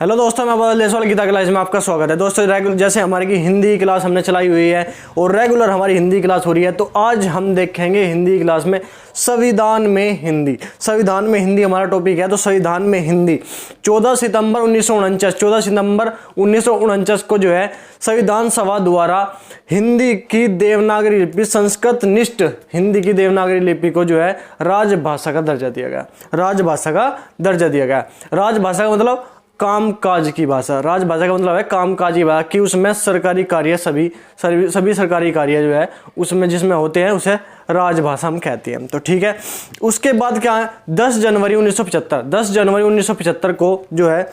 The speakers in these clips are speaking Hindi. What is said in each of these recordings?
हेलो दोस्तों, मैं बादल जयसवाल गीता क्लास में आपका स्वागत है। दोस्तों रेगुलर जैसे हमारी की हिंदी क्लास हमने चलाई हुई है और रेगुलर हमारी हिंदी क्लास हो रही है, तो आज हम देखेंगे हिंदी क्लास में संविधान में हिंदी। संविधान में हिंदी हमारा टॉपिक है। तो संविधान में हिंदी 14 सितंबर 1949 को जो है संविधान सभा द्वारा हिंदी की देवनागरी लिपि संस्कृत निष्ठ हिंदी की देवनागरी लिपि को जो है राजभाषा का दर्जा दिया गया। राजभाषा का दर्जा दिया गया। राजभाषा का मतलब कामकाज की भाषा। राजभाषा का मतलब है कामकाजी भाषा कि उसमें सरकारी कार्य सभी सरकारी कार्य जो है उसमें जिसमें होते हैं उसे राजभाषा हम कहते हैं। तो ठीक है, उसके बाद क्या है 10 जनवरी 1975 को जो है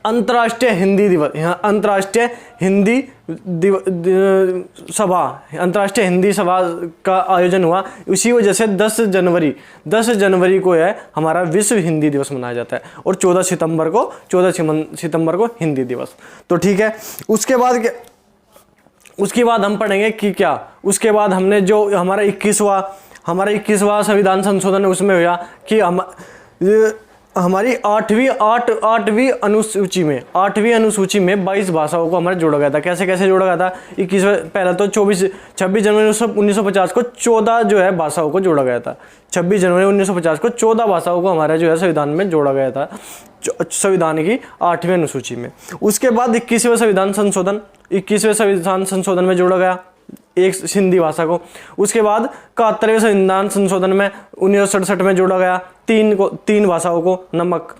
अंतर्राष्ट्रीय हिंदी दिवस, अंतर्राष्ट्रीय हिंदी सभा का आयोजन हुआ। इसी वजह से 10 जनवरी को है हमारा विश्व हिंदी दिवस मनाया जाता है और 14 सितंबर को हिंदी दिवस। तो ठीक है, उसके बाद हम पढ़ेंगे कि क्या उसके बाद हमने जो हमारा 21वां संविधान संशोधन उसमें हुआ कि हमारी आठवीं अनुसूची में 22 भाषाओं को हमारे जोड़ा गया था। कैसे जोड़ा गया था? 21वें पहले तो 26 जनवरी 1950 को 14 जो है भाषाओं को जोड़ा गया था। 26 जनवरी 1950 को 14 भाषाओं को हमारे जो है संविधान में जोड़ा गया था, संविधान की 8वीं अनुसूची में। उसके बाद 21वें संविधान संशोधन में जोड़ा गया एक हिंदी भाषा को। उसके बाद 71वें संविधान संशोधन में 1967 में जोड़ा गया तीन भाषाओं को, नमक,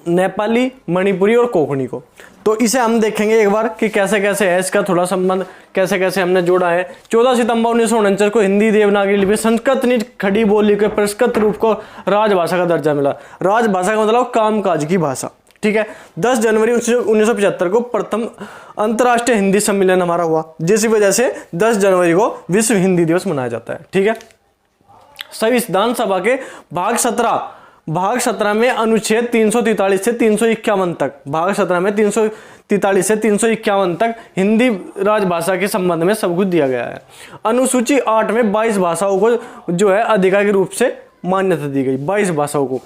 नेपाली, मणिपुरी और कोंकणी को। तो इसे हम देखेंगे एक बार कि कैसे है इसका थोड़ा संबंध, कैसे हमने जोड़ा है। 14 सितंबर 1949 को हिंदी देवनागरी लिपि संस्कृत निष्ठ खड़ी बोली के परिष्कृत रूप को राजभाषा का दर्जा मिला। राजभाषा का मतलब कामकाज की भाषा। ठीक है, 10 जनवरी 1975 को प्रथम अंतर्राष्ट्रीय हिंदी सम्मेलन हमारा हुआ, जिसकी वजह से 10 जनवरी को विश्व हिंदी दिवस मनाया जाता है। ठीक है, संविधान सभा के भाग 17 में अनुच्छेद 343 से 351 तक, भाग 17 में 343 से 351 तक हिंदी राजभाषा के संबंध में सब कुछ दिया गया है। अनुसूची 8 में 22 भाषाओं को जो है आधिकारिक रूप से मान्यता दी गई। 22 भाषाओं को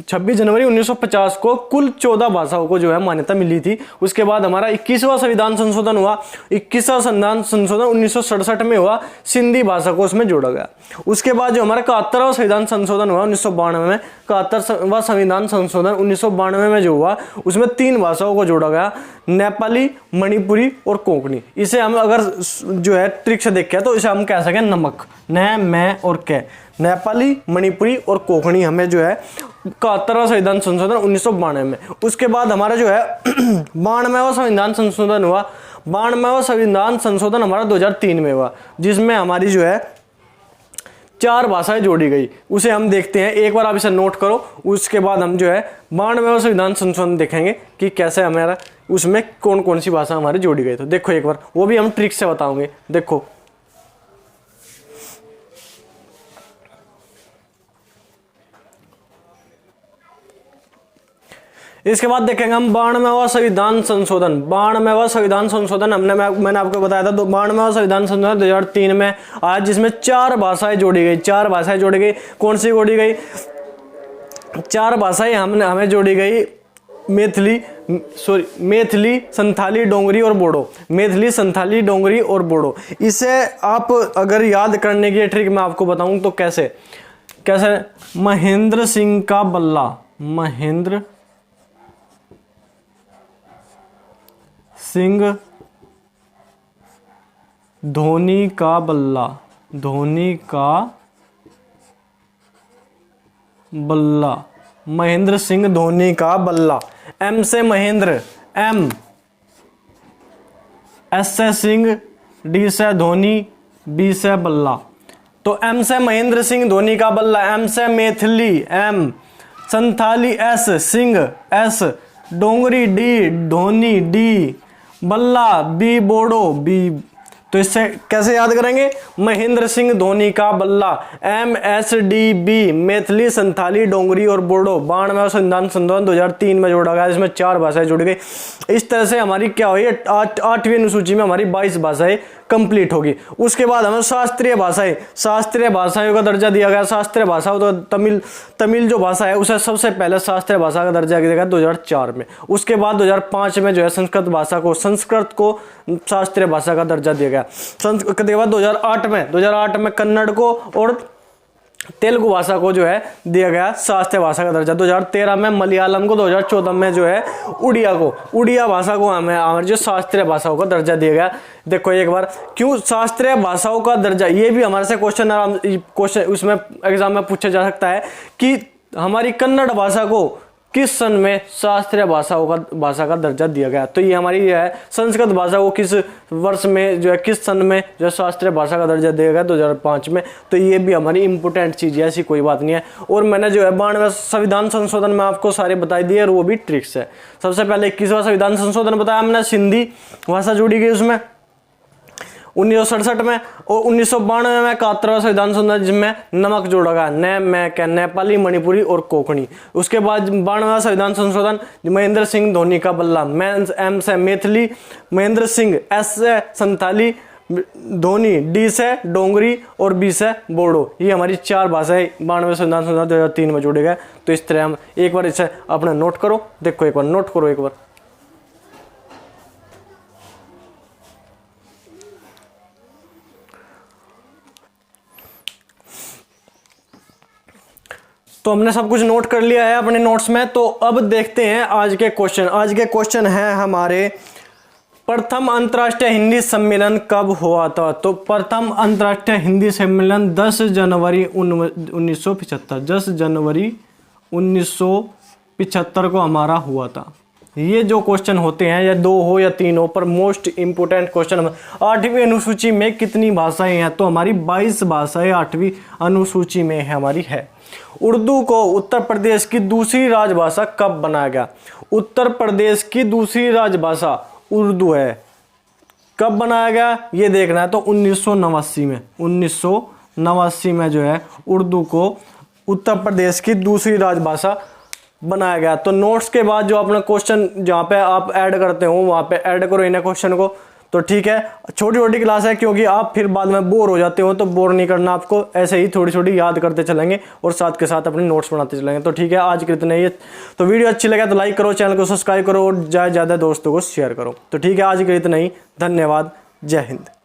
26 जनवरी 1950 को कुल 14 भाषाओं को जो है मान्यता मिली थी। उसके बाद हमारा 21वां संविधान संशोधन हुआ। 21वां संविधान संशोधन 1967 में हुआ, सिंधी भाषा को उसमें जोड़ा गया। उसके बाद जो हमारा 71वां संविधान संशोधन हुआ 1992 में, 71वां संविधान संशोधन 1992 में जो हुआ उसमें 3 भाषाओं को जोड़ा गया, नेपाली, मणिपुरी और कोंकणी। इसे हम अगर जो है ट्रिक से देखें तो इसे हम कह सकें नमक, न, मैं और कै, नेपाली, मणिपुरी और कोंकणी हमें जो है 71वां संविधान संशोधन 1992 में। उसके बाद हमारा जो है 92वां संविधान संशोधन हुआ। 92वां संविधान संशोधन हमारा 2003 में हुआ, जिसमें हमारी जो है 4 भाषाएं जोड़ी गई। उसे हम देखते हैं, एक बार आप इसे नोट करो। उसके बाद हम जो है 92वां संविधान संशोधन देखेंगे कि कैसे हमारा उसमें कौन कौन सी भाषा हमारी जोड़ी गई। तो देखो एक बार, वो भी हम ट्रिक से बताओगे। देखो इसके बाद देखेंगे हम 92वां संविधान संशोधन। 92वां संविधान संशोधन मैंने आपको बताया था। 92वां संविधान संशोधन 2003 में आज, जिसमें 4 भाषाएं जोड़ी गई। 4 भाषाएं जोड़ी गई। कौन सी जोड़ी गई? 4 भाषाएं हमें जोड़ी गई, मैथिली, संथाली, डोंगरी और बोडो। मैथिली, संथाली, डोंगरी और बोडो। इसे आप अगर याद करने की ट्रिक मैं आपको बताऊं तो कैसे महेंद्र सिंह का बल्ला, महेंद्र सिंह धोनी का बल्ला, धोनी का बल्ला, महेंद्र सिंह धोनी का बल्ला। एम से महेंद्र, एम, एस से सिंह, डी से धोनी, बी से बल्ला। तो एम से महेंद्र सिंह धोनी का बल्ला, एम से Maithili, M, Santhali, S, Singh, S, Dogri, D, Dhoni, D, बल्ला, बी, बोडो, बी, तो इससे कैसे याद करेंगे, महेंद्र सिंह धोनी का बल्ला, MSDB मैथिली, संथाली, डोंगरी और बोडो 92 संविधान संशोधन 2003 में जोड़ा गया, इसमें 4 भाषाएं जुड़ गई। इस तरह से हमारी क्या हुई, 8वीं अनुसूची में हमारी 22 भाषाएं कंप्लीट होगी। उसके बाद हमें शास्त्रीय भाषाओं का दर्जा दिया गया। शास्त्रीय भाषा तो तमिल जो भाषा है उसे सबसे पहले शास्त्रीय भाषा का दर्जा दिया गया 2004 में। उसके बाद 2005 में जो है संस्कृत को शास्त्रीय भाषा का दर्जा दिया गया। संस्कृत के बाद 2008 में कन्नड़ को और तेलुगु भाषा को जो है दिया गया शास्त्रीय भाषा का दर्जा। 2013 में मलयालम को, 2014 में जो है उड़िया भाषा को हमें जो शास्त्रीय भाषाओं का दर्जा दिया गया। देखो एक बार क्यों शास्त्रीय भाषाओं का दर्जा, ये भी हमारे से क्वेश्चन उसमें एग्जाम में पूछा जा सकता है कि हमारी कन्नड़ भाषा को किस सन में शास्त्रीय भाषा का दर्जा दिया गया। तो ये हमारी है संस्कृत भाषा को किस वर्ष में जो है किस सन में जो शास्त्रीय भाषा का दर्जा दिया गया 2005 में। तो ये भी हमारी इंपॉर्टेंट चीज़ है, ऐसी कोई बात नहीं है। और मैंने जो है 92 संविधान संशोधन में आपको सारे बताई दिए और वो भी ट्रिक्स है। सबसे पहले 21वां संविधान संशोधन बताया हमने, सिंधी भाषा जुड़ी गई उसमें 1967 में, और 1992 में 71वां संविधान संशोधन जिसमें नमक जोड़ा गया, नेपाली, मणिपुरी और कोंकणी। उसके बाद 92वां संविधान संशोधन महेंद्र सिंह धोनी का बल्ला, M से मैथिली, महेंद्र सिंह S से संथाली, धोनी D से डोंगरी और B से बोडो। ये हमारी 4 भाषाएं 92वें संविधान संशोधन 2003 में जोड़े गए। तो इस तरह हम एक बार इसे अपना नोट करो, देखो एक बार नोट करो एक बार। तो हमने सब कुछ नोट कर लिया है अपने नोट्स में। तो अब देखते हैं आज के क्वेश्चन है हमारे, प्रथम अंतर्राष्ट्रीय हिंदी सम्मेलन कब हुआ था। तो प्रथम अंतर्राष्ट्रीय हिंदी सम्मेलन 10 जनवरी 1975, 10 जनवरी 1975 को हमारा हुआ था। ये जो क्वेश्चन होते हैं या 2 हो या 3 हो, पर मोस्ट इंपोर्टेंट क्वेश्चन 8वीं अनुसूची में कितनी भाषाएं हैं। तो हमारी 22 भाषाएं 8वीं अनुसूची में हमारी है। उर्दू को उत्तर प्रदेश की दूसरी राजभाषा कब बनाया गया। उत्तर प्रदेश की दूसरी राजभाषा उर्दू है, कब बनाया गया ये देखना है। तो 1989 में, 1989 में जो है उर्दू को उत्तर प्रदेश की दूसरी राजभाषा बनाया गया। तो नोट्स के बाद जो अपना क्वेश्चन जहाँ पे आप ऐड करते हो वहाँ पे ऐड करो इन क्वेश्चन को। तो ठीक है, छोटी छोटी क्लास है क्योंकि आप फिर बाद में बोर हो जाते हो, तो बोर नहीं करना आपको, ऐसे ही थोड़ी छोटी याद करते चलेंगे और साथ के साथ अपने नोट्स बनाते चलेंगे। तो ठीक है, आज के इतना ही। तो वीडियो अच्छी लगे तो लाइक करो, चैनल को सब्सक्राइब करो और ज़्यादा दोस्तों को शेयर करो। तो ठीक है, आज के इतना ही। धन्यवाद, जय हिंद।